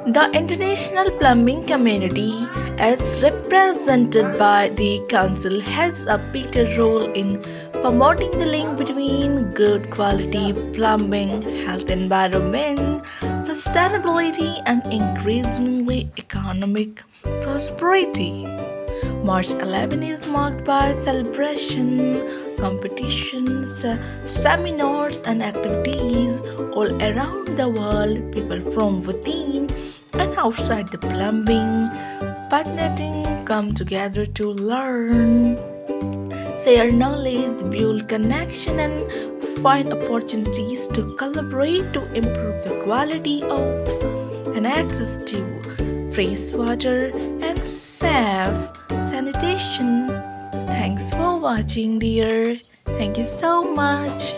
The international plumbing community, as represented by the Council, has a vital role in promoting the link between good quality plumbing, health environment, sustainability, and increasingly economic prosperity. March 11 is marked by celebration, competitions, seminars, and activities all around the world. People from within and outside the plumbing, partnering come together to learn, share knowledge, build connection, and find opportunities to collaborate to improve the quality of and access to fresh water and safe sanitation. Thanks for watching, dear. Thank you so much.